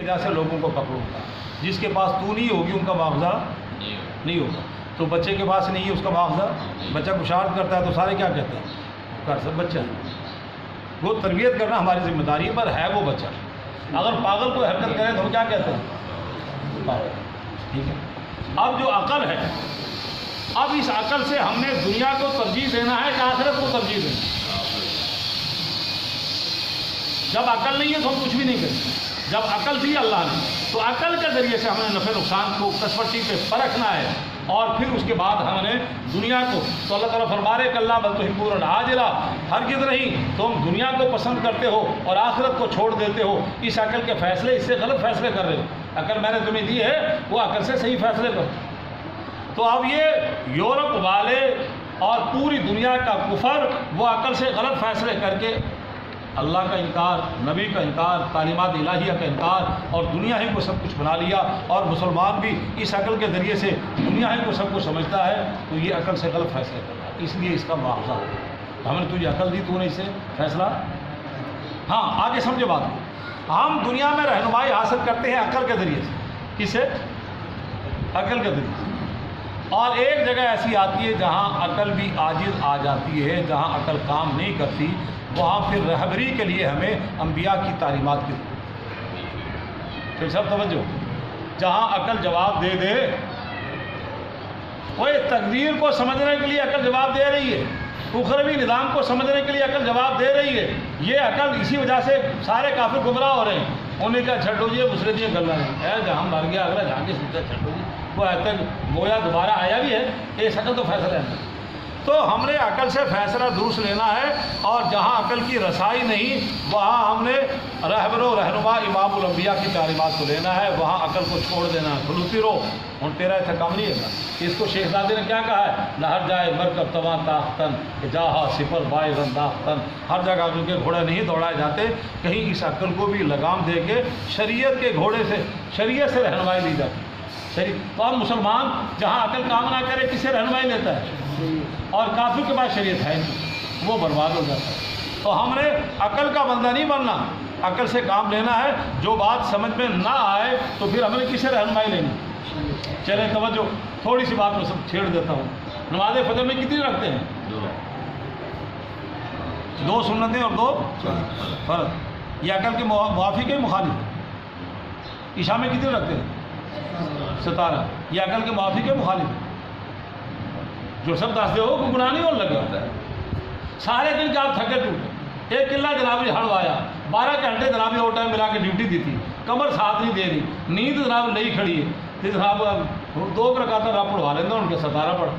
وجہ سے لوگوں کو پکڑوں گا. جس کے پاس تو نہیں ہوگی ان کا مواخذہ نہیں ہوگا. تو بچے کے پاس نہیں ہے اس کا مواخذہ. بچہ کشارت کرتا ہے تو سارے کیا کہتے ہیں کر سب بچہ ہے. وہ تربیت کرنا ہماری ذمہ داری پر ہے. وہ بچہ اگر پاگل کو حرکت کرے تو ہم کیا کہتے ہیں پاگل. ٹھیک ہے. اب جو عقل ہے، اب اس عقل سے ہم نے دنیا کو ترجیح دینا ہے کہ آخرت کو ترجیح دینا ہے. جب عقل نہیں ہے تو ہم کچھ بھی نہیں کریں. جب عقل دی اللہ نے تو عقل کے ذریعے سے ہم نے نفع نقصان کو کسوٹی پہ پرکھنا ہے. اور پھر اس کے بعد ہم نے دنیا کو، تو اللہ تعالیٰ فرما رہے کہ اللہ بل تحبون العاجلہ، ہرگز نہیں تم دنیا کو پسند کرتے ہو اور آخرت کو چھوڑ دیتے ہو. اس عقل کے فیصلے، اس سے غلط فیصلے کر رہے ہو. عقل میں نے تمہیں دی ہے، وہ عقل سے صحیح فیصلے کرو. تو اب یہ یورپ والے اور پوری دنیا کا کفر وہ عقل سے غلط فیصلے کر کے اللہ کا انکار، نبی کا انکار، تعلیمات الہیہ کا انکار اور دنیا ہی کو سب کچھ بنا لیا. اور مسلمان بھی اس عقل کے ذریعے سے دنیا ہی کو سب کچھ سمجھتا ہے. تو یہ عقل سے غلط فیصلے کر رہا ہے، اس لیے اس کا مواخذہ ہوگا. ہم نے تجھے عقل دی، تو نے اس سے فیصلہ. ہاں آگے سمجھے بات کو. ہم دنیا میں رہنمائی حاصل کرتے ہیں عقل کے ذریعے سے. کس سے؟ عقل کے ذریعے سے. اور ایک جگہ ایسی آتی ہے جہاں عقل بھی عاجز آ جاتی ہے، جہاں عقل کام نہیں کرتی، وہاں پھر رہبری کے لیے ہمیں انبیاء کی تعلیمات کی. پھر سب توجہ، جہاں عقل جواب دے دے، وہ تقدیر کو سمجھنے کے لیے عقل جواب دے رہی ہے، اخروی نظام کو سمجھنے کے لیے عقل جواب دے رہی ہے. یہ عقل اسی وجہ سے سارے کافر گمراہ ہو رہے ہیں. انہیں کہا چھٹو جی دوسرے دن گلا نہیں ہے، جہاں مر گیا اگلا جہاں کے سوچا چھٹو جی وہ آج تک گویا دوبارہ آیا بھی ہے. یہ عقل تو فیصلہ ہے. تو ہم نے عقل سے فیصلہ درست لینا ہے. اور جہاں عقل کی رسائی نہیں وہاں ہم نے رہبر و رہنما امام الانبیاء کی تعلیمات کو لینا ہے، وہاں عقل کو چھوڑ دینا ہے. کھلوتی رہو ہوں تیرا اتنا کم نہیں ہے. اس کو شیخزادے نے کیا کہا ہے؟ نہر جائے مرکب تواں تاختن جہاں سپر بائے رنداختن. ہر جگہ ان کے گھوڑے نہیں دوڑائے جاتے، کہیں اس عقل کو بھی لگام دے کے شریعت کے گھوڑے سے، شریعت سے رہنمائی لی جاتی. تو اب مسلمان جہاں عقل کام نہ کرے کس سے رہنمائی لیتا ہے؟ اور کافر کے پاس شریعت ہے نہیں، وہ برباد ہو جاتا ہے. تو ہم نے عقل کا بندہ نہیں بننا، عقل سے کام لینا ہے. جو بات سمجھ میں نہ آئے تو پھر ہم نے کس سے رہنمائی لینی. چلے توجہ، تھوڑی سی بات میں سب چھیڑ دیتا ہوں. نماز فجر میں کتنی رکھتے ہیں؟ 2 سنتیں اور 2 فرض. یہ عقل کے موافق ہے مخالف ہے؟ عشاء میں کتنی رکھتے ہیں؟ 17. یہ عقل کے موافق ہے مخالف ہے؟ جو سب دستے ہو کوئی گناہ نہیں ہونے لگا ہوتا ہے. سارے دن کے آپ تھکے ٹوٹے، ایک قلعہ جناب نے ہڑوایا، 12 گھنٹے جناب نے اوور ٹائم ملا کے ڈیوٹی دی تھی، کمر ساتھ نہیں دے رہی، نیند جناب نہیں کھڑی ہے. تو جناب 2 رکعت رب پڑھوا لینا ان کے 17 پڑھ.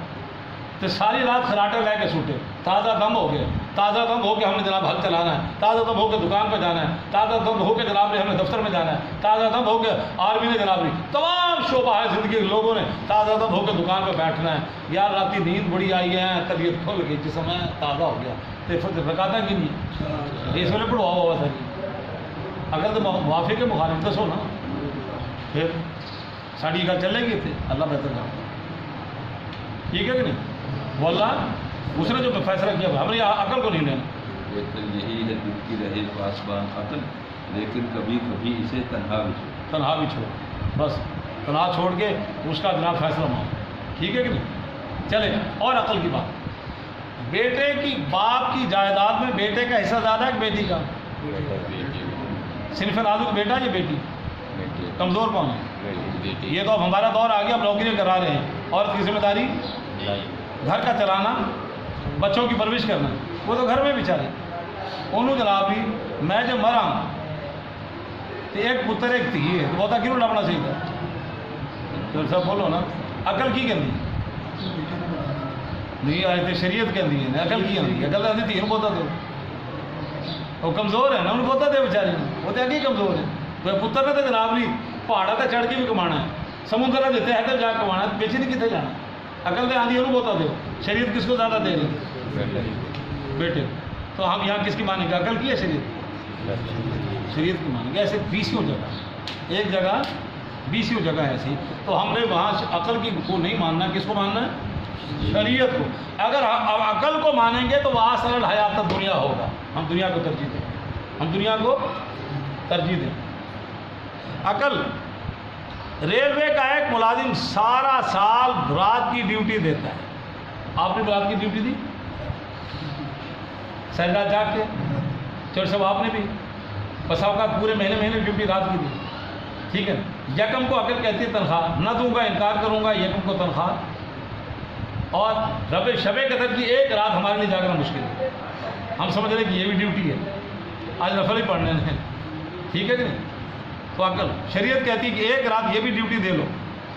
تو ساری رات خراٹے لے کے سوٹے، تازہ دم ہو گئے، تازہ دم ہو کے ہم نے جناب حل چلانا ہے، تازہ دم ہو کے دکان پہ جانا ہے، تازہ دم ہو کے جناب نے ہمیں دفتر میں جانا ہے، تازہ دم ہو کے آرمی نے جناب نے تمام شعبہ ہے زندگی کے لوگوں نے تازہ دم ہو کے دکان پہ بیٹھنا ہے. یار راتی نیند بڑی آئی ہے، طبیعت کھل گئی، جسم ہے تازہ ہو گیا، تو رکاتا کہ نہیں اس ویلے پڑھواؤ ہوا تھا. اگر تو موافق ہے مخالف دسو نا، پھر ساڑی گل چلے گی تھے. اللہ بہتر جانا. ٹھیک ہے کہ نہیں؟ وہ اللہ اس نے جو فیصلہ کیا ہم نے عقل کو نہیں لینا. یہی ہے دل کی رہے پاسبان عقل، لیکن کبھی کبھی اسے تنہا بھی چھوڑ. بس تنہا چھوڑ کے اس کا جناب فیصلہ مانو. ٹھیک ہے کہ نہیں؟ چلے. اور عقل کی بات، بیٹے کی باپ کی جائیداد میں بیٹے کا حصہ زیادہ ہے کہ بیٹی کا؟ صنف نازک بیٹا یا بیٹی؟ کمزور کون ہے؟ یہ تو اب ہمارا دور آ گیا، اب نوکریاں کرا رہے ہیں. عورت کی ذمہ داری گھر کا چلانا، بچوں کی پرورش کرنا. وہ تو گھر میں بیچارے انہوں جناب بھی میں جو مرا تو ایک پتر ایک تھی ہے، تو بہت کیوں لڑنا چاہیے تھا. تو سب بولو نا عقل کی کہندی نہیں آئے تھے، شریعت کہندی ہے عقل کی آتی. عقل آتی تھی بہتا دو، وہ کمزور ہے نا، انہوں بہتا دے بیچارے وہ تو اگے کمزور ہے. تو پتر نے تو جناب لی پہاڑا تے چڑھ کے بھی کمانا ہے، سمندر دیتے ہے تو جا کمانا ہے، پیچھے نہیں کتنے جانا. عقل دے آندھی انہوں بہتا دو. شریعت کس کو زیادہ دے رہی؟ بیٹے. تو ہم یہاں کس کی مانیں گے؟ عقل کی ہے شریعت؟ شریعت کی مانیں گے. ایسے 20 جگہ، ایک جگہ 20 جگہ ایسی. تو ہم نے وہاں عقل کی کو نہیں ماننا، کس کو ماننا ہے؟ شریعت کو. اگر عقل کو مانیں گے تو وہ اصل حیات دنیا ہوگا. ہم دنیا کو ترجیح دیں، ہم دنیا کو ترجیح دیں. عقل. ریلوے کا ایک ملازم سارا سال رات کی ڈیوٹی دیتا ہے. آپ نے رات کی ڈیوٹی دی؟ ساری رات جاگ کے؟ چور صاحب آپ نے بھی بسا اوقات پورے مہینے ڈیوٹی رات کی دی. ٹھیک ہے نا. یکم کو عقل کہتی ہے تنخواہ نہ دوں گا، انکار کروں گا، یکم کو تنخواہ. اور شب قدر کی ایک رات ہمارے لیے جاگنا مشکل ہے. ہم سمجھ رہے ہیں کہ یہ بھی ڈیوٹی ہے، آج نفل ہی پڑھنے ہیں. ٹھیک ہے کہ نہیں؟ تو عقل شریعت کہتی ہے کہ ایک رات یہ بھی ڈیوٹی دے لو،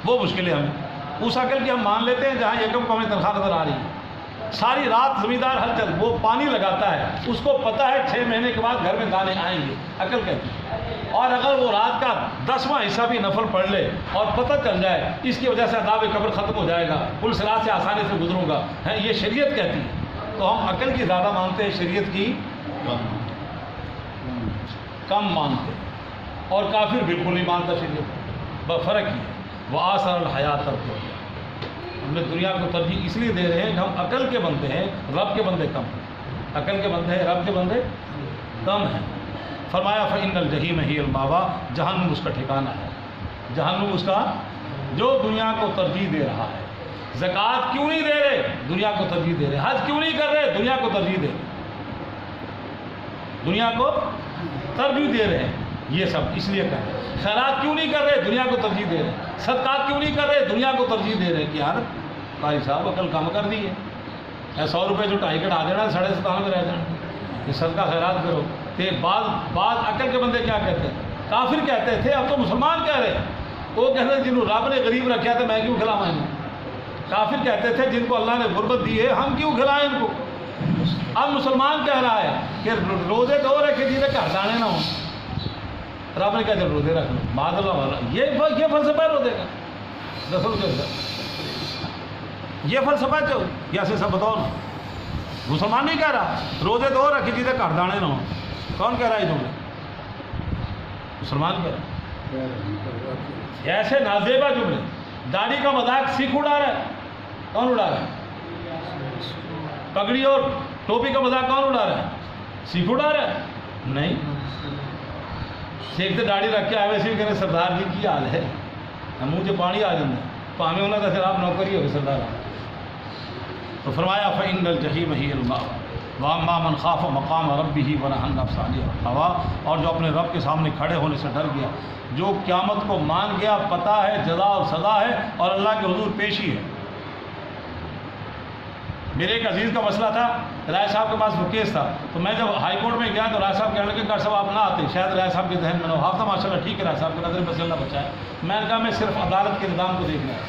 وہ مشکل ہے ہمیں. اس عقل کی ہم مان لیتے ہیں جہاں یکم کو ہمیں تنخواہ نظر آ رہی ہے. ساری رات زمیندار ہل چل وہ پانی لگاتا ہے، اس کو پتہ ہے 6 مہینے کے بعد گھر میں دانے آئیں گے. عقل کہتی ہے. اور اگر وہ رات کا 10واں حصہ بھی نفل پڑھ لے اور پتہ چل جائے اس کی وجہ سے عذاب قبر ختم ہو جائے گا، پل صراط سے آسانی سے گزروں گا، ہے یہ شریعت کہتی ہے. تو ہم عقل کی زیادہ مانتے ہیں، شریعت کی کم مانتے ہیں. اور کافر بالکل نہیں مانتا شریعت. فرق ہی ہے. وہ آثار الحیات تک ہو گیا. ہم نے دنیا کو ترجیح اس لیے دے رہے ہیں کہ ہم عقل کے بندے ہیں، رب کے بندے کم ہیں. عقل کے بندے ہیں، رب کے بندے کم ہیں. فرمایا فإن الجحیم ہی المأویٰ، جہنم اس کا ٹھکانہ ہے. جہنم اس کا جو دنیا کو ترجیح دے رہا ہے. زکوٰۃ کیوں نہیں دے رہے؟ دنیا کو ترجیح دے رہے. حج کیوں نہیں کر رہے؟ دنیا کو ترجیح دے رہے. دنیا کو ترجیح دے رہے ہیں. یہ سب اس لیے کر رہے ہیں. خیرات کیوں نہیں کر رہے؟ دنیا کو ترجیح دے رہے ہیں. صدقات کیوں نہیں کر رہے؟ دنیا کو ترجیح دے رہے ہیں. کہ یار قاری صاحب عقل کم کر دی ہے، 100 روپے جو 2.5 کٹا دینا 97.5 میں رہ جانا. یہ صدقہ خیرات کرو. کہ بعض عقل کے بندے کیا کہتے ہیں؟ کافر کہتے تھے، اب تو مسلمان کہہ رہے ہیں. وہ کہتے ہیں جنہوں رب نے غریب رکھا تھا میں کیوں کھلاؤں انہیں. کافر کہتے تھے جن کو اللہ نے غربت دی ہے ہم کیوں کھلائیں ان کو. اب مسلمان کہہ رہا ہے کہ روزے تو رکھے جنہیں گھر جانے نہ ہوں. رب نے کہا جب روزے رکھ لو. معاذ اللہ والا یہ فلسفہ ہے روزے کا. دسو یہ فلسفہ جو ایسے سب بتاؤ نا. مسلمان نہیں کہہ رہا روزے تو رکھے جنہیں گھر جانے نہ ہوں. کون کہہ رہا ہے تمہیں؟ مسلمان کہہ رہا ہے. ایسے نازیبہ جملے. داڑھی کا مذاق سکھ اڑا رہا ہے. کون اڑا رہا ہے؟ پگڑی اور ٹوپی کا مذاق کون اڑا رہا ہے؟ سکھ اڑا رہا ہے؟ نہیں. سیکھتے داڑھی رکھ کے آئے ویسے بھی کہنے سردار جی کی حال ہے مجھے پانی آ جانا پاویں ہونا تو پھر آپ نوکری ہو گئے سردار. تو فرمایا فإن الجحیم ہی المأویٰ وَأَمَّا مَنْ خَافَ مَقَامَ رَبِّهِ وَنَهَى النَّفْسَ عَنِ الْهَوَىٰ، اور جو اپنے رب کے سامنے کھڑے ہونے سے ڈر گیا، جو قیامت کو مان گیا، پتہ ہے جزا اور سزا ہے اور اللہ کے حضور پیشی ہے. میرے ایک عزیز کا مسئلہ تھا، رائے صاحب کے پاس وہ کیس تھا. تو میں جب ہائی کورٹ میں گیا تو رائے صاحب کہنے لگے کہ صاحب آپ نہ آتے، شاید رائے صاحب کے ذہن میں نہ ہو. تھا ماشاء اللہ ٹھیک ہے، رائے صاحب کی نظر بس اللہ بچائے. میں نے کہا میں صرف عدالت کے نظام کو دیکھنا ہے.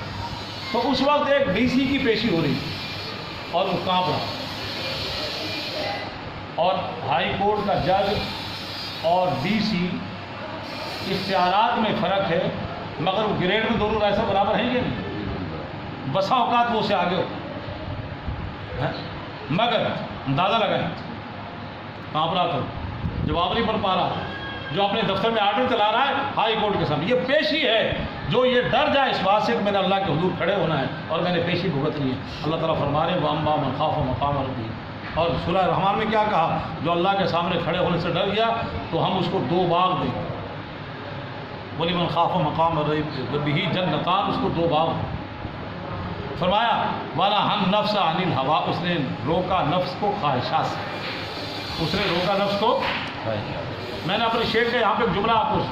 تو اس وقت ایک ڈی سی کی پیشی ہو رہی اور وہ کانپ رہا. اور ہائی کورٹ کا جج اور ڈی سی اختیارات میں فرق ہے، مگر وہ گریڈ میں دونوں رائے صاحب برابر ہیں کہ نہیں. بسا اوقات وہ سے آگے ہوتا، مگر اندازہ لگائیں کانپ رہا تھا، جواب نہیں پڑھ پا رہا. جو اپنے دفتر میں آرڈر چلا رہا ہے ہائی کورٹ کے سامنے، یہ پیشی ہے. جو یہ ڈر جائے اس بات سے کہ میں نے اللہ کے حضور کھڑے ہونا ہے اور میں نے پیشی بھگتنی ہے. اللہ تعالیٰ فرما رہے ہیں وَأَمَّا مَنْ خَافَ مَقَامَ رَبِّهِ. اور سورہ رحمان میں کیا کہا؟ جو اللہ کے سامنے کھڑے ہونے سے ڈر گیا تو ہم اس کو 2 باغ دیں گے. وَلِمَنْ خَافَ مَقَامَ رَبِّهِ جَنَّتَانِ، اس کو 2 باغ. فرمایا وَنَهَى النَّفْسَ عَنِ الْهَوَىٰ، اس نے روکا نفس کو خواہشات سے. اس نے روکا نفس کو. میں نے اپنے شیخ کا یہاں پہ جملہ آپ کو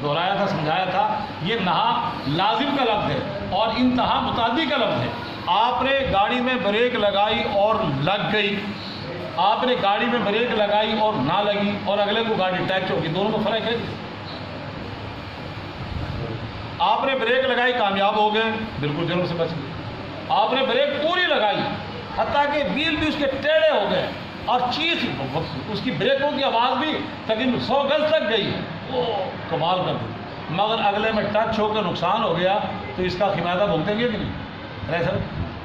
دہرایا تھا، سمجھایا تھا. یہ نہا لازم کا لفظ ہے اور انتہا متعدی کا لفظ ہے. آپ نے گاڑی میں بریک لگائی اور لگ گئی، آپ نے گاڑی میں بریک لگائی اور نہ لگی، اور اگلے کو گاڑی ٹیچ ہوگی، دونوں میں فرق ہے. آپ نے بریک لگائی کامیاب ہو گئے، بالکل جرم سے بچ گئے. آپ نے بریک پوری لگائی حتیٰ کہ ویل بھی اس کے ٹیڑھے ہو گئے اور چیخ اس کی بریکوں کی آواز بھی تقریباً 100 گز تک گئی، وہ کمال کر دی. مگر اگلے میں ٹچ ہو کر نقصان ہو گیا تو اس کا خمیازہ بھگتیں گے کہ نہیں؟ رہے سر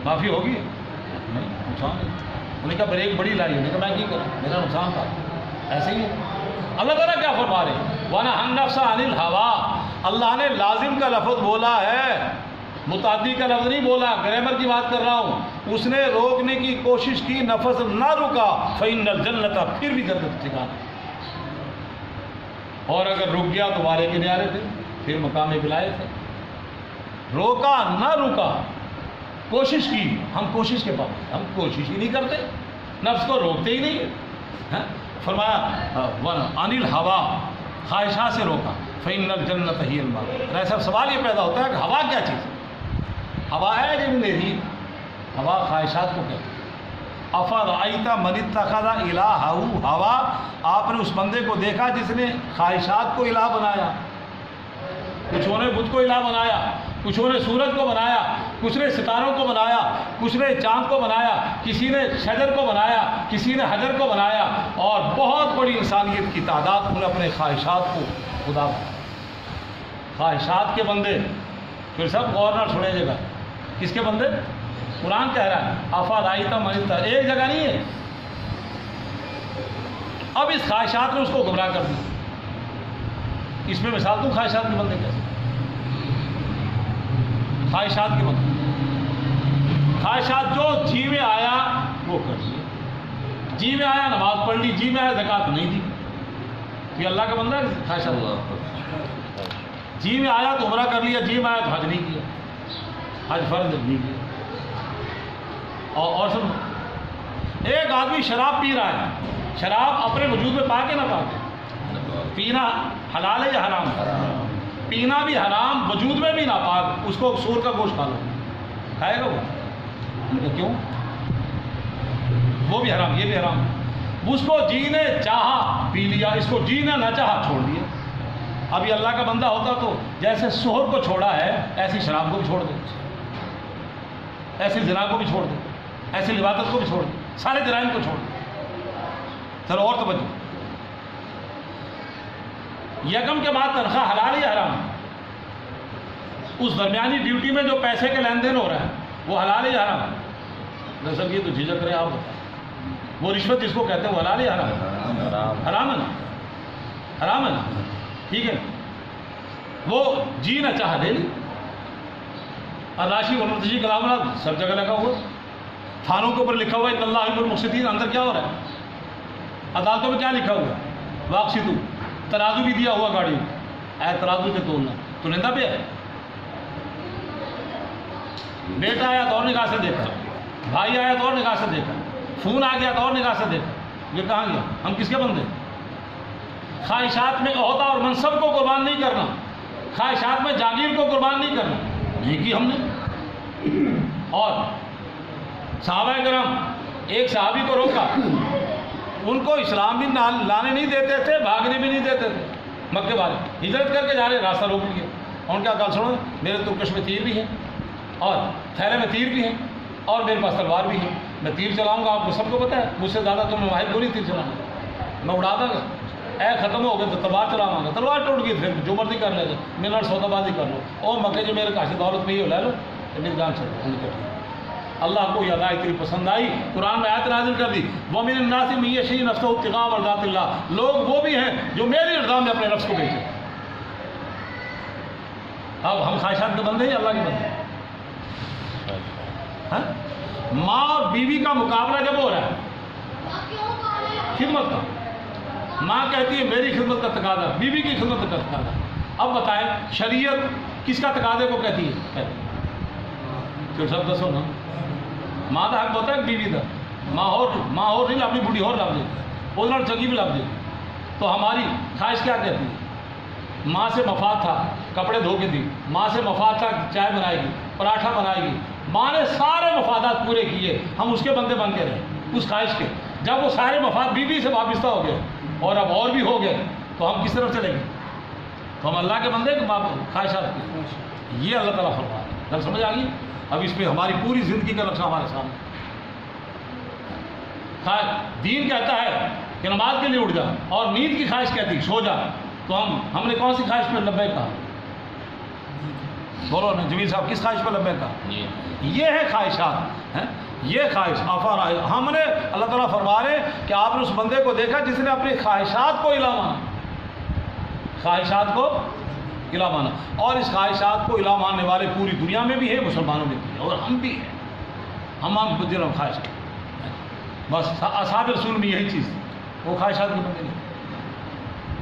معافی ہوگی؟ نہیں، نقصان نہیں. انہوں نے کہا بریک بڑی لائی، انہوں نے کہا میں کی کروں، میرا نقصان تھا. ایسے ہی ہے. اللہ تعالیٰ کیا فرما رہے ہیں؟ وَنَهَى النَّفْسَ عَنِ الْهَوَىٰ. اللہ نے لازم کا لفظ بولا ہے، متعدی کا لفظ نہیں بولا. گرامر کی بات کر رہا ہوں. اس نے روکنے کی کوشش کی، نفس نہ رکا. فإن الجنت، پھر بھی جنت ٹھکانا. اور اگر رک گیا تو وارے کے نیارے تھے. پھر مقام ولایت ہے. روکا نہ رکا، کوشش کی. ہم کوشش کے پابند، ہم کوشش ہی نہیں کرتے، نفس کو روکتے ہی نہیں ہیں. فرمایا عن الہوا، خواہشات سے روکا. فإن الجنۃ ہی المأویٰ. ایسا سوال یہ پیدا ہوتا ہے کہ ہوا کیا چیز ہے؟ ہوا ہے جو میری ہوا خواہشات کو کہتے ہیں. افرأیت من اتخذ الہہ ہوا، آپ نے اس بندے کو دیکھا جس نے خواہشات کو الہ بنایا. کچھوں نے بدھ کو الہ بنایا، کچھوں نے سورج کو بنایا، کچھ نے ستاروں کو بنایا، کچھ نے چاند کو بنایا، کسی نے شجر کو بنایا، کسی نے حجر کو بنایا، اور بہت بڑی انسانیت کی تعداد نے اپنے خواہشات کو خدا بنایا. خواہشات کے بندے. پھر سب غور نہ چھوڑے گا، کس کے بندے؟ قرآن کہہ رہا ہے افرأیت من اتخذ، ایک جگہ نہیں ہے. اب اس خواہشات نے اس کو گمراہ کر دیا. اس میں مثال دوں خواہشات کے بندے کیسے؟ خواہشات کے بندے، خواہشات جو جی میں آیا وہ کر لیا. جی میں آیا نماز پڑھ لی، جی میں آیا زکوٰۃ نہیں دی. یہ اللہ کا بندہ ہے خواہشات. جی میں آیا تو عمرہ کر لیا، جی میں آیا تو حج نہیں کیا، حج فرض نہیں کیا. اور سن، ایک آدمی شراب پی رہا ہے، شراب اپنے وجود میں پا کے نہ پا کے، پینا حلال ہے یا حرام ہے؟ پینا بھی حرام، وجود میں بھی ناپاک. اس کو سور کا گوشت کھا لو، کھائے گا وہ؟ کیوں؟ وہ بھی حرام، یہ بھی حرام. اس کو جی نے چاہا پی لیا، اس کو جی نے نہ چاہا چھوڑ دیا. ابھی اللہ کا بندہ ہوتا تو جیسے سحر کو چھوڑا ہے ایسی شراب کو بھی چھوڑ دے، ایسی زنا کو بھی چھوڑ دے، ایسی لواطت کو بھی چھوڑ دے، سارے جرائم کو چھوڑ دے. چلو اور توجہ، یکم کے بعد تنخواہ حلال یا حرام؟ اس درمیانی ڈیوٹی میں جو پیسے کے لین دین ہو رہا ہے وہ حلال یا حرام؟ دراصل یہ تو جھجک رہے آپ بتائیں. وہ رشوت جس کو کہتے ہیں وہ حلال یا حرام؟ حرام ہے نا، حرام ہے نا. ٹھیک ہے، وہ جی نہ چاہ دے لی. اور راشی ورمرتجی کلام اللہ سب جگہ لگا ہوا، تھانوں کے اوپر لکھا ہوا ہے ان اللہ یحب المقسطین. اندر کیا ہو رہا ہے؟ عدالتوں میں کیا لکھا ہوا ہے؟ واقسطو. ترازو بھی دیا ہوا گاڑی میں، اے ترازو سے تولنا. تو نندا پہ ہے. بیٹا آیا تو اور نگاہ سے دیکھا، بھائی آیا تو اور نگاہ سے دیکھا، فون آ گیا تو اور نگاہ سے دیکھا. یہ کہاں گیا؟ ہم کس کے بندے؟ خواہشات میں عہدہ اور منصب کو قربان نہیں کرنا، خواہشات میں جاگیر کو قربان نہیں کرنا، نہیں کی ہم نے. اور صحابہ کرام، ایک صحابی کو روکا، ان کو اسلام بھی لانے نہیں دیتے تھے، بھاگنے بھی نہیں دیتے تھے. مکے والے ہجرت کر کے جا رہے، راستہ روک لیا. اور کیا گل سنو، میرے ترکش میں تیر بھی ہے اور تھیلے میں تیر بھی ہے اور میرے پاس تلوار بھی ہے. میں تیر چلاؤں گا، آپ کو سب کو پتہ ہے، مجھ سے زیادہ تو میں ماہر کو نہیں تیر چلاؤں گا، میں اڑا دوں گا. اے ختم ہو گئے تو تلوار چلاؤں گا، تلوار ٹوٹ گئی پھر جو مرضی کر لے گا، میرے سودا بازی کر لو. او مکے جو میرے کاشی دولت میں یہ لے لو، میری جان چلو نکٹ. اللہ کو یہ ادائی تیری پسند آئی، قرآن میں آیت نازل کر دی وَمِنَ النَّاسِ مَن يَشْرِي نَفْسَهُ ابْتِغَاءَ مَرْضَاتِ اللَّهِ. لوگ وہ بھی ہیں جو میری رضا میں اپنے نفس کو بیچے. اب ہم خواہشات کے بندے ہیں، اللہ کے بندے ہیں. ماں اور بیوی کا مقابلہ جب ہو رہا ہے خدمت کا، ماں کہتی ہے میری خدمت کا تقاضا، بیوی کی خدمت کا تقاضا. اب بتائیں شریعت کس کا تقاضے کو کہتی ہے؟ پھر سب دسو نا. ماں کا حق ہوتا ہے بیوی کا، ماں اور نہیں اپنی بوڑھی اور لگ دے، وہ چنگی بھی لگ دے. تو ہماری خواہش کیا کہتی ہے؟ ماں سے مفاد تھا کپڑے دھو کے دی، ماں سے مفاد تھا چائے بنائے گی، پراٹھا بنائے گی. ماں نے سارے مفادات پورے کیے، ہم اس کے بندے بن کے رہے اس خواہش کے. جب وہ سارے مفاد بیوی سے وابستہ ہو گئے اور اب اور بھی ہو گئے تو ہم کس طرف چلیں گے؟ تو ہم اللہ کے بندے کہ خواہشات کی. یہ اللہ تعالیٰ فرما ہے. گل سمجھ آ گئی؟ اب اس پہ ہماری پوری زندگی کا نقشہ ہمارے سامنے. دین کہتا ہے کہ نماز کے لیے اٹھ جا، اور نیند کی خواہش کہتی سو جا. تو ہم نے کون سی خواہش پہ لبیک کہا؟ بولو نا جمیل صاحب، کس خواہش پہ لبیک کہا؟ یہ ہے خواہشات. یہ خواہش ہم نے اللہ تعالیٰ فرما رہے کہ آپ نے اس بندے کو دیکھا جس نے اپنی خواہشات کو الہ مانا، خواہشات کو الہ مانا. اور اس خواہشات کو الہ ماننے والے پوری دنیا میں بھی ہے، مسلمانوں میں بھی ہے، اور ہم بھی ہیں. ہم جنہوں خواہش کرتے بس. اصحاب رسول میں یہی چیز، وہ خواہشات کے بندے نہیں.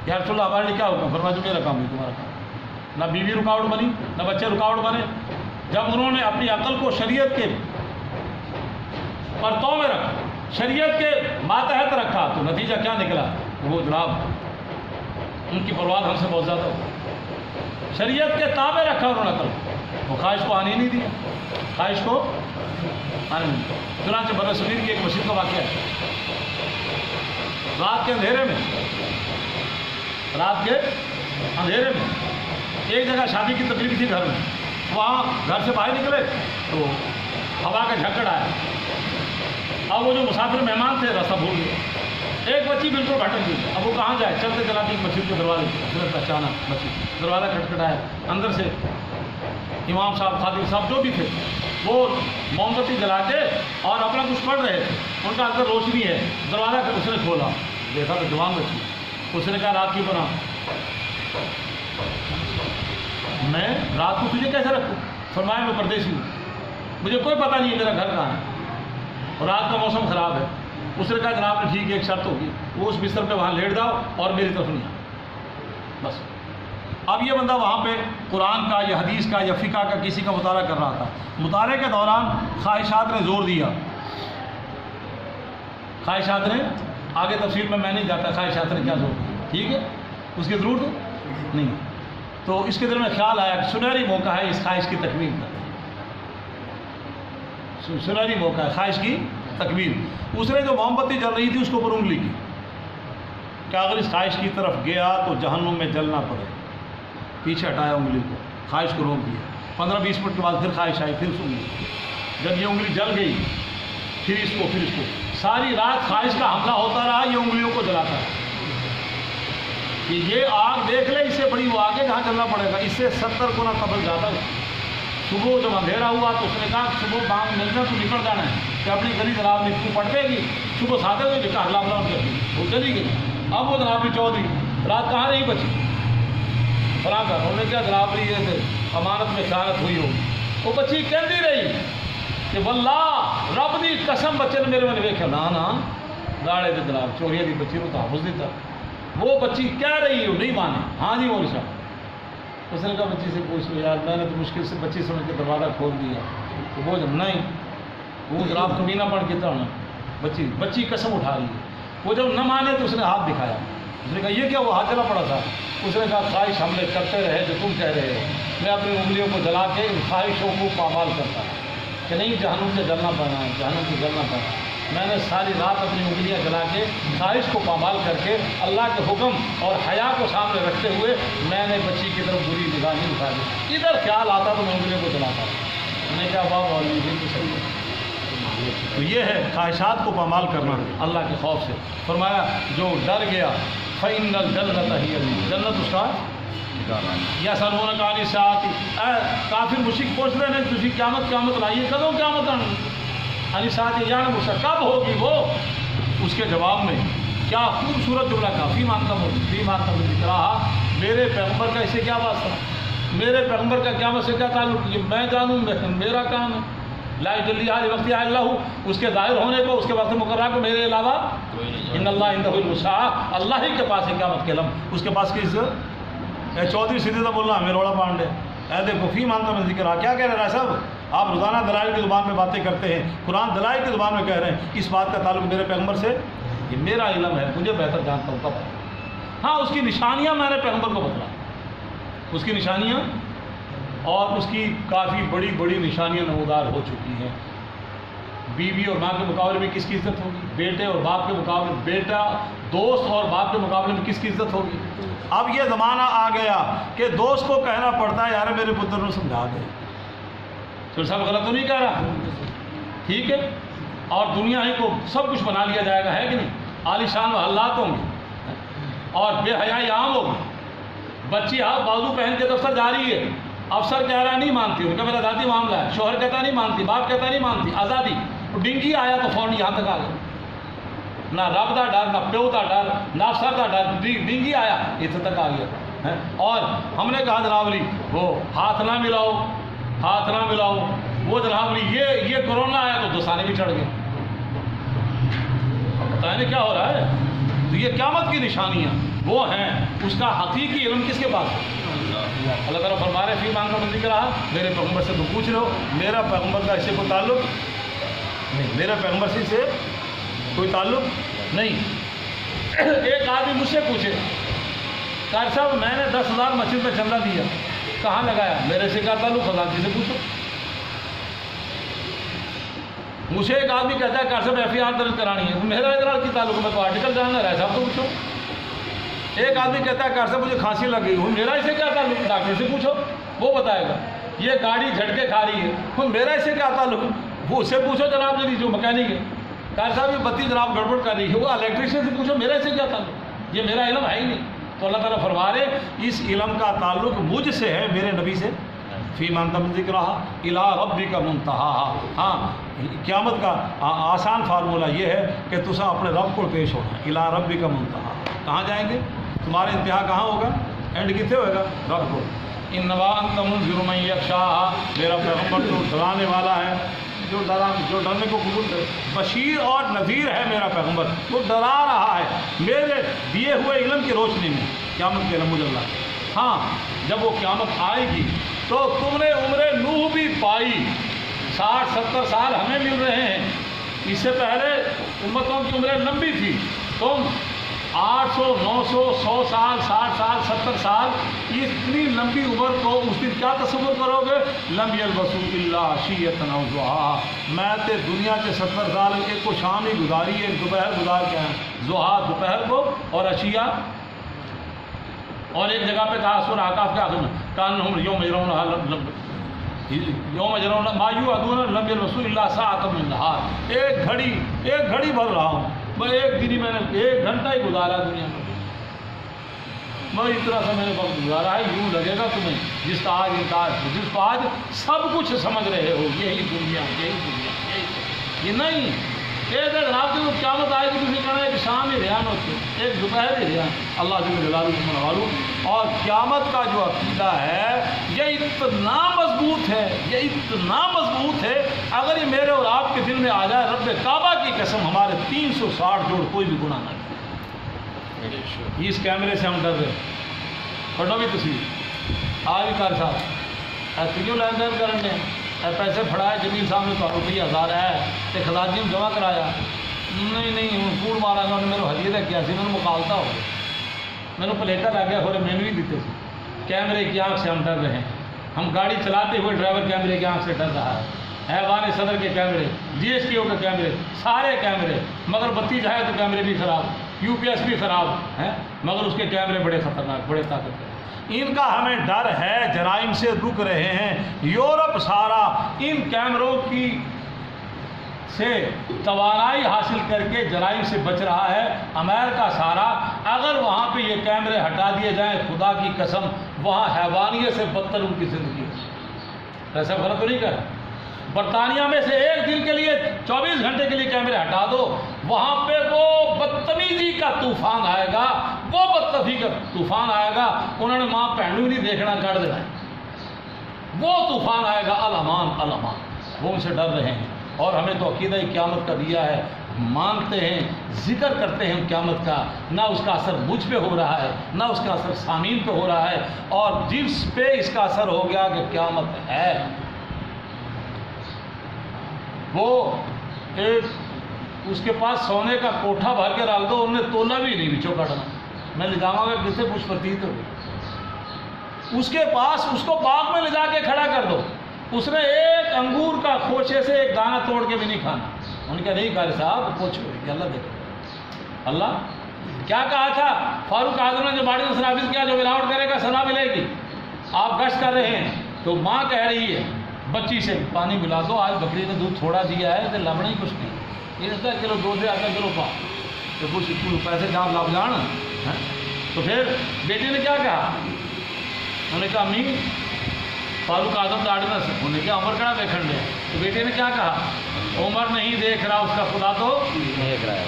یا رسول اللہ ہمارے لیے کیا ہوگا؟ فرمایا جو میرا کام ہے تمہارا کام. نہ بیوی رکاوٹ بنی، نہ بچے رکاوٹ بنے. جب انہوں نے اپنی عقل کو شریعت کے پرتوں میں رکھا، شریعت کے ماتحت رکھا، تو نتیجہ کیا نکلا؟ وہ جناب ان کی پرواز ہم سے بہت زیادہ ہو. شریعت کے تابع رکھا انہوں نے عقل، وہ خواہش کو آنے نہیں دیا، خواہش کو آنے نہیں دیا. چنانچہ بر صغیر کی ایک مسجد کا واقعہ ہے. رات کے اندھیرے میں ایک جگہ شادی کی تقریب تھی گھر میں. وہاں گھر سے باہر نکلے تو ہوا کا جھکڑ آیا. اب وہ جو مسافر مہمان تھے راستہ بھول گئے. ایک بچی بالکل بھٹک گئی. اب وہ کہاں جائے؟ چلتے چلاتے مسجد کے دروازے پہچانا، مسجد دروازہ کھٹکھٹایا. اندر سے امام صاحب، خادم صاحب جو بھی تھے وہ موم بتی جلا کے اور اپنا کچھ پڑھ رہے تھے. ان کا اندر روشنی ہے. دروازہ اس نے کھولا، دیکھا تو جوان بچی. اس نے کہا رات کی بنا میں رات کو تجھے کیسے رکھوں؟ فرمایا میں پردیسی ہوں، مجھے کوئی پتہ نہیں ہے میرا گھر کہاں ہے اور رات کا موسم خراب ہے. اس نے کہا جناب نے ٹھیک ہے، ایک شرط ہوگی، وہ اس بستر پہ وہاں لیٹ جاؤ اور میری طرف نہیں آ بس. اب یہ بندہ وہاں پہ قرآن کا یا حدیث کا یا فقہ کا کسی کا مطالعہ کر رہا تھا. مطالعے کے دوران خواہشات نے زور دیا. خواہشات نے، آگے تفصیل میں نہیں جاتا خواہشات نے کیا زور دیا، ٹھیک ہے، اس کی ضرورت نہیں. تو اس کے دل میں خیال آیا کہ سنہری موقع ہے اس خواہش کی تکمیل کا. سنہری موقع ہے خواہش کی تکمیل. اس نے جو موم بتی جل رہی تھی اس کے اوپر انگلی کی کہ اگر اس خواہش کی طرف گیا تو جہنم میں جلنا پڑے. پیچھے ہٹایا انگلی کو، خواہش کو روک دیا. 15-20 منٹ کے بعد پھر خواہش آئی، پھر انگلی. جب یہ انگلی جل گئی پھر اس کو ساری رات خواہش کا حملہ ہوتا رہا. یہ انگلیوں کو جلاتا رہا کہ یہ آگ دیکھ لے، اس سے بڑی وہ آگے کہاں چلنا پڑے گا، اس سے 70 گنا قبل زیادہ. صبح جب اندھیرا ہوا تو اس نے کہا صبح بانگ ملنا تو نکل جانا ہے کہ اپنی گلی جناب نے پڑھے گی. صبح ساتے ہوئے لکھا ہلا بلا کر وہ چلی گئی. اب وہ جناب چودھری رات کہاں نہیں بچی فلاں کا. انہوں نے کیا جناب یہ امانت میں خیانت ہوئی ہو. وہ بچی کہتی رہی کہ واللہ رب دی قسم بچے نے میرے میں ویکھا نا گاڑے دے جناب چوریاں دی بچی کو تحفظ دیتا. وہ بچی کہہ رہی ہو نہیں مانے. ہاں جی مولوی صاحب. اس نے کہا بچی سے پوچھ لو یار، میں نے تو مشکل سے بچی سمجھ کے دروازہ کھول دیا. تو وہ جب نہیں، وہ جناب کمینہ پڑھ کے ہونا. بچی قسم اٹھا رہی ہے. وہ جب نہ مانے تو اس نے ہاتھ دکھایا. اس نے کہا یہ کیا؟ وہ ہاتھ جلا پڑا تھا. اس نے کہا خواہش حملے کرتے رہے جو تم کہہ رہے ہو. میں اپنی انگلیوں کو جلا کے ان خواہشوں کو پامال کرتا کہ نہیں جہنم سے جلنا پڑنا ہے، جہنم سے جلنا پڑنا. میں نے ساری رات اپنی انگلیاں جلا کے خواہش کو پامال کر کے اللہ کے حکم اور حیا کو سامنے رکھتے ہوئے میں نے بچی کی طرف بری نگاہ نہیں اٹھا دی. ادھر خیال آتا تو میں انگلیوں کو جلاتا. میں نے کہا بابا یہ تو صحیح ہے. تو یہ ہے خواہشات کو پامال کرنا اللہ کے خوف سے. فرمایا جو ڈر گیا فإن الجنة هي جنت اس کا یا سلون کہانی سے آتی. کافر مشرک پوچھ رہے ہیں تجھے قیامت لائیے کدوں قیامت آنی علی ساتھ جان مجھ سے کب ہوگی وہ. اس کے جواب میں کیا خوبصورت جملہ کا فی مانتا مجھے ذکر رہا. میرے پیغمبر کا اسے کیا واسطہ، میرے پیغمبر کا قیامت سے کیا تعلق؟ یہ میں جانوں، میرا کام ہے. لا جلدی آج وقت آج اللہ اس کے ظاہر ہونے کو، اس کے وقت مقررہ کو میرے علاوہ ان اللہ عنده الوسعہ، اللہ ہی کے پاس ہے قیامت کے لمحہ. اس کے پاس کس چودھری سیدھا بولنا میروڑا پانڈے دیکھو فی مانتا میں ذکر. کیا کہہ رہے ہیں صاحب؟ آپ روزانہ دلائل کی زبان میں باتیں کرتے ہیں، قرآن دلائل کی زبان میں کہہ رہے ہیں اس بات کا تعلق میرے پیغمبر سے. یہ میرا علم ہے، مجھے بہتر جانتا ہوں کب. ہاں اس کی نشانیاں میں نے پیغمبر کو بتلا، اس کی نشانیاں اور اس کی کافی بڑی بڑی نشانیاں نمودار ہو چکی ہیں. بیوی اور ماں کے مقابلے میں کس کی عزت ہوگی؟ بیٹے اور باپ کے مقابلے، بیٹا دوست اور باپ کے مقابلے میں کس کی عزت ہوگی؟ اب یہ زمانہ آ گیا کہ دوست کو کہنا پڑتا ہے یار میرے پتر نے سمجھا دے. تو سب غلط تو نہیں کہہ رہا، ٹھیک ہے. اور دنیا ہی کو سب کچھ بنا لیا جائے گا، ہے کہ نہیں؟ عالی شان محلات ہوں گے اور بے حیائی عام ہوگی. بچی ہاتھ بازو پہن کے دفتر جا رہی ہے، افسر کہہ رہا نہیں مانتی، ان کا میرا ذاتی معاملہ ہے. شوہر کہتا نہیں مانتی، باپ کہتا نہیں مانتی، آزادی. ڈنگی آیا تو فوراً یہاں تک آ گیا. نہ رب دا ڈر، نہ پیو دا ڈر، نہ افسر دا ڈر. ڈنگی آیا اتنے تک آ گیا. اور ہم نے کہا جناب علی وہ ہاتھ نہ ملاؤ، ہاتھ نہ ملاؤ. وہ جناب علی یہ کورونا آیا تو دوستانے بھی چڑھ گئے. پتہ نہیں کیا ہو رہا ہے. تو یہ قیامت کی نشانیاں وہ ہیں. اس کا حقیقی علم کس کے پاس ہے؟ اللہ تعالیٰ فرما رہے فی مانگ کا ذکر رہا، میرے پیغمبر سے تو پوچھ لو، میرا پیغمبر کا اس سے کوئی تعلق نہیں، میرا پیغمبر سے اسے کوئی تعلق نہیں۔ ایک آدمی مجھ سے پوچھے قاری صاحب میں نے 10,000 مسجد میں چندہ دیا، کہاں لگایا؟ میرے سے کیا تعلق؟ خزانچی سے پوچھو۔ مجھے ایک آدمی کہتا ہے قاری صاحب FIR درج کرانی ہے، میرا اقرار کی تعلق میں تو آرٹیکل جاننا رہا صاحب تو پوچھو۔ ایک آدمی کہتا ہے قاری صاحب مجھے کھانسی لگ گئی، میرا اسے کیا تعلق؟ ڈاکٹر سے پوچھو، وہ بتائے گا۔ یہ گاڑی جھٹکے کھا رہی ہے، میرا اسے کیا تعلق؟ وہ اس سے پوچھو جناب جی جو مکینک ہے، قاری صاحب یہ بتی جناب گڑبڑ کر رہی ہے، وہ الیکٹریشین سے پوچھو، میرا اسے کیا تعلق؟ یہ میرا علم ہے ہی نہیں۔ تو اللہ تعالیٰ فرما رہے اس علم کا تعلق مجھ سے ہے، میرے نبی سے۔ فی من تم ذکر رہا الی ربک منتہا۔ ہاں قیامت کا آسان فارمولہ یہ ہے کہ تسا اپنے رب کو پیش ہونا، الی ربک منتہا۔ کہاں جائیں گے؟ تمہارا انتہا کہاں ہوگا؟ اینڈ کتنے ہوئے گا؟ رب کو۔ انما انت منذر من یخشاھا، میرا پیغمبر جو ڈرانے والا ہے، جو ڈرنے کو قبول کرے، بشیر اور نذیر ہے میرا پیغمبر، وہ ڈرا رہا ہے میرے دیے ہوئے علم کی روشنی میں، قیامت کے علم اللہ۔ ہاں جب وہ قیامت آئے گی تو تم نے عمر نوح بھی پائی، 60-70 سال ہمیں مل رہے ہیں، اس سے پہلے امتوں کی عمریں لمبی تھی، تم 800 900 100 سال 60 سال 70 سال اتنی لمبی عمر کو اس دن کیا تصور کرو گے؟ لم یلبثوا الا عشیۃ او ضحاھا، میں تے دنیا کے 70 سال ایک کو شام ہی گزاری ہے، ایک دوپہر گزار کے ہیں، ضحیٰ دوپہر کو اور عشیہ۔ اور ایک جگہ پہ کہا سورہ احقاف کے آخر میں کانہم یوم یرونھا یوم یرون ما یوعدون لم یلبثوا الا ساعۃ من نہار، ایک گھڑی بھر رہا ہوں میں، ایک دن ہی میں نے 1 گھنٹہ ہی گزارا دنیا میں، میں اس طرح سے میں نے وقت گزارا ہے۔ یوں لگے گا تمہیں جس کا آج انکار، جس کو آج سب کچھ سمجھ رہے ہو، یہی دنیا یہ نہیں۔ ایک رات کو قیامت آئے گی تو کہنا ہے کہ شام ہی ریان ہوتے، ایک دوپہر ہی ریان، اللہ جل جلالہ منوالو۔ اور قیامت کا جو عقیدہ ہے یہ اتنا مضبوط ہے، یہ اتنا مضبوط ہے، اگر یہ میرے اور آپ کے دل میں آ جائے، رب کعبہ کی قسم ہمارے 360 جوڑ کوئی بھی گناہ نہ کرے۔ اس کیمرے سے ہم ڈر رہے، پڑھو بھی تصویر آج بھی کر صاحب کیوں لین دین کرنے پیسے پھڑائے زمین سامنے تو ₹10,000 ہے تو خزانچی میں جمع کرایا، نہیں ہوں کوڑ مارا گا، میرے ہدیے کیا سی، میں مخالتا ہو گیا، میرے پلیٹا لگ گیا، تھوڑے مینو ہی دیتے تھے۔ کیمرے کی آنکھ سے ہم ڈر رہے ہیں، ہم گاڑی چلاتے ہوئے ڈرائیور کیمرے کی آنکھ سے ڈر رہا ہے، ایوان صدر کے کیمرے، GSTO کے کیمرے، سارے کیمرے، مگر بتی جائے تو کیمرے بھی خراب، UPS بھی خراب ہیں، مگر اس کے کیمرے بڑے خطرناک، بڑے طاقتور۔ ان کا ہمیں ڈر ہے، جرائم سے رک رہے ہیں۔ یورپ سارا ان کیمروں کی سے توانائی حاصل کر کے جرائم سے بچ رہا ہے، امریکہ سارا اگر وہاں پہ یہ کیمرے ہٹا دیے جائیں، خدا کی قسم وہاں حیوانیت سے بدتر ان کی زندگی ہے۔ ایسا فرق تو نہیں کر، برطانیہ میں سے ایک دن کے لیے 24 گھنٹے کے لیے کیمرے ہٹا دو، وہاں پہ وہ بدتمیزی کا طوفان آئے گا، وہ بدتمیزی کا طوفان آئے گا، انہوں نے ماں پہنو نہیں دیکھنا کر دینا ہے، وہ طوفان آئے گا، الامان، وہ ان سے ڈر رہے ہیں۔ اور ہمیں تو عقیدہ قیامت کا دیا ہے، مانتے ہیں، ذکر کرتے ہیں قیامت کا، نہ اس کا اثر مجھ پہ ہو رہا ہے، نہ اس کا اثر سامعین پہ ہو رہا ہے، اور جس پہ اس کا اثر ہو گیا کہ قیامت ہے، وہ ایک اس کے پاس سونے کا کوٹھا بھر کے رکھ دو، انہیں تولا بھی نہیں بچو کٹنا، میں لے جاؤں گا کسے پوچھ پرتیت ہوگی، اس کے پاس اس کو باغ میں لے جا کے کھڑا کر دو، اس نے ایک انگور کا خوشے سے ایک دانہ توڑ کے بھی نہیں کھانا، ان کا نہیں قاری صاحب پوچھو کہ اللہ دیکھو، اللہ کیا کہا تھا فاروق اعظم نے جو باڑی میں نافذ کیا، جو ملاوٹ کرے گا سزا ملے گی، آپ گشت کر رہے ہیں تو ماں کہہ رہی ہے بچی سے پانی ملا دو، آج بکری نے دودھ تھوڑا دیا ہے تو لبنا ہی کچھ نہیں، یہ 10 کلو دودھ ہے، آدھا کلو پا تو کچھ پیسے جان لب جان۔ تو پھر بیٹی نے کیا کہا، انہوں نے کہا امی فاروق اعظم داڑھی نہ انہوں نے کہا عمر کہنا دیکھن لیا، تو بیٹے نے کیا کہا، عمر نہیں دیکھ رہا، اس کا خدا تو دیکھ رہا ہے۔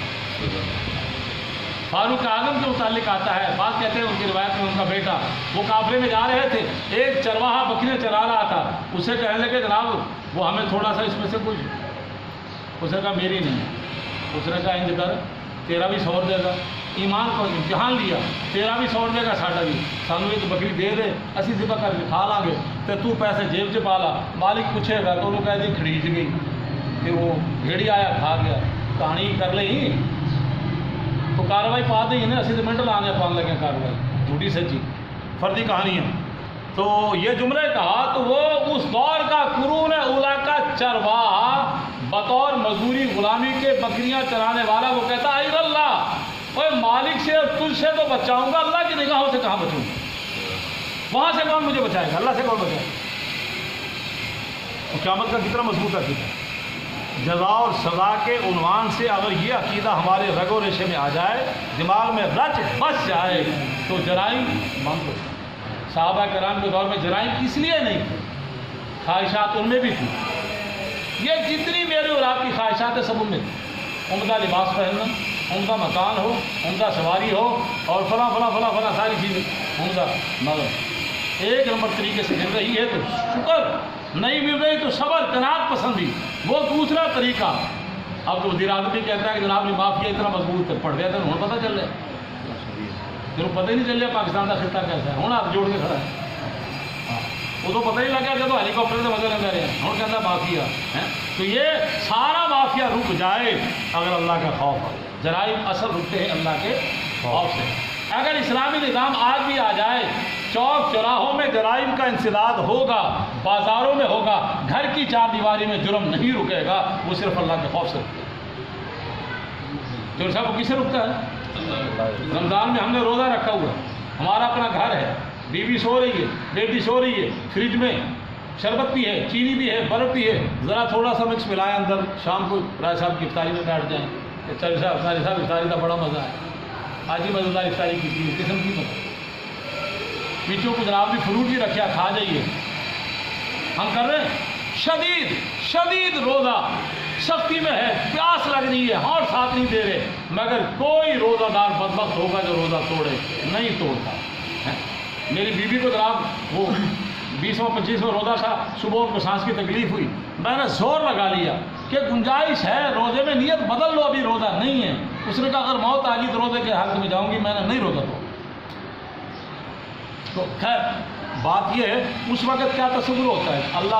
فاروق اعظم کے متعلق آتا ہے، بات کہتے ہیں ان کی روایت میں ان کا بیٹا وہ قافلے میں جا رہے تھے، ایک چرواہا بکریاں چرا رہا تھا، اسے کہنے لگے جناب وہ ہمیں تھوڑا سا اس میں سے کچھ، اس نے کہا میری نہیں، اس نے کہا انج کر تیرا بھی 100 دے گا، ایمان کو امتحان لیا، تیرا بھی 100 روپے کا ساٹا بھی، سانو ایک بکری دے دے اسی ذبح کر کے کھا لاں گے، تو پیسے جیب چ پا لا، مالک پوچھے گا تو انہوں کہہ دی کھڑیج گئی، پھر وہ بھیڑی آیا کھا گیا، کہانی کر لیں تو کاروائی پا دیں نا، اسی تو منٹ لانے پان لگے کاروائی، جھوٹی سچی فردی کہانی ہے۔ تو یہ جملے کہا تو وہ اس دور کا قرون اولا کا چرواہا بطور مزدوری غلامی کے بکریاں چرانے والا وہ کہتا اے اللہ، اوے مالک سے اور تجھ سے تو بچاؤں گا، اللہ کی نگاہوں سے کہاں بچوں گا؟ وہاں سے کون مجھے بچائے گا؟ اللہ سے کون بچائے گا؟ تو قیامت کا کتنا مضبوط عقیدہ ہے۔ جزا اور سزا کے عنوان سے اگر یہ عقیدہ ہمارے رگ و ریشے میں آ جائے، دماغ میں رچ بس جائے، تو جرائم بند ہو جائے۔ صحابہ کرام کے دور میں جرائم اس لیے نہیں تھے، خواہشات ان میں بھی تھی۔ یہ جتنی میرے اور آپ کی خواہشات ہیں سب ان میں تھی، عمدہ لباس پہننا، عمدہ مکان ہو، عمدہ سواری ہو، اور فلاں فلاں فلاں فلاں ساری چیزیں عمدہ، مگر ایک نمبر طریقے سے مل رہی ہے تو شکر، نہیں مل رہی تو صبر، قناعت پسندی، وہ دوسرا طریقہ۔ اب تو وزیر اعظم بھی کہتا ہے کہ جناب یہ معافیا اتنا مضبوط ہے، پڑھ گیا تھا ہوں پتہ چل رہا ہے، پھر پتہ ہی نہیں چل رہا پاکستان کا خطہ کیسا ہے، ہوں ہاتھ جوڑ کے کھڑا ہے، وہ تو پتہ ہی لگا کہ تو ہیلی کاپٹر سے مزے لگا رہے ہیں، ہوں کہتا مافیا ہے۔ تو یہ سارا مافیا رک جائے اگر اللہ کا خوف ہو، جرائم اثر رکتے ہیں اللہ کے خوف سے۔ اگر اسلامی نظام آج بھی آ جائے، چوک چوراہوں میں جرائم کا انسداد ہوگا، بازاروں میں ہوگا، گھر کی چار دیواری میں جرم نہیں رکے گا، وہ صرف اللہ کے خوف سے رکے گا۔ جو صاحب وہ کس سے رکتا ہے؟ رمضان میں ہم نے روزہ رکھا ہوا ہے، ہمارا اپنا گھر ہے، بیوی سو رہی ہے، بیٹی سو رہی ہے، فریج میں شربت بھی ہے، چینی بھی ہے، برف بھی ہے، ذرا تھوڑا سا مکس ملائیں اندر، شام کو رائے صاحب کی افطاری میں بیٹھ جائیں، چل صاحب افطاری کا بڑا مزہ ہے، آج ہی مزیدار افطاری کی تھی، قسم کی مزہ، پیچھوں کو جناب بھی فروٹ بھی رکھا، کھا جائیے۔ ہم کر رہے ہیں شدید روزہ، سختی میں ہے، پیاس لگ رہی ہے، ہاں ساتھ نہیں دے رہے، مگر کوئی روزہ دار بدبخت ہوگا جو روزہ توڑے، نہیں توڑتا۔ میری بیوی کو جناب وہ 20واں 25واں روزہ تھا، صبح ان کو سانس کی تکلیف ہوئی، میں نے زور لگا لیا کہ گنجائش ہے روزے میں، نیت بدل لو، ابھی روزہ نہیں ہے۔ اس نے کہا اگر موت آ گئی تو روزے کے حالت میں جاؤں گی، میں نے نہیں روزہ تو خیر بات یہ ہے اس وقت کیا تصور ہوتا ہے، اللہ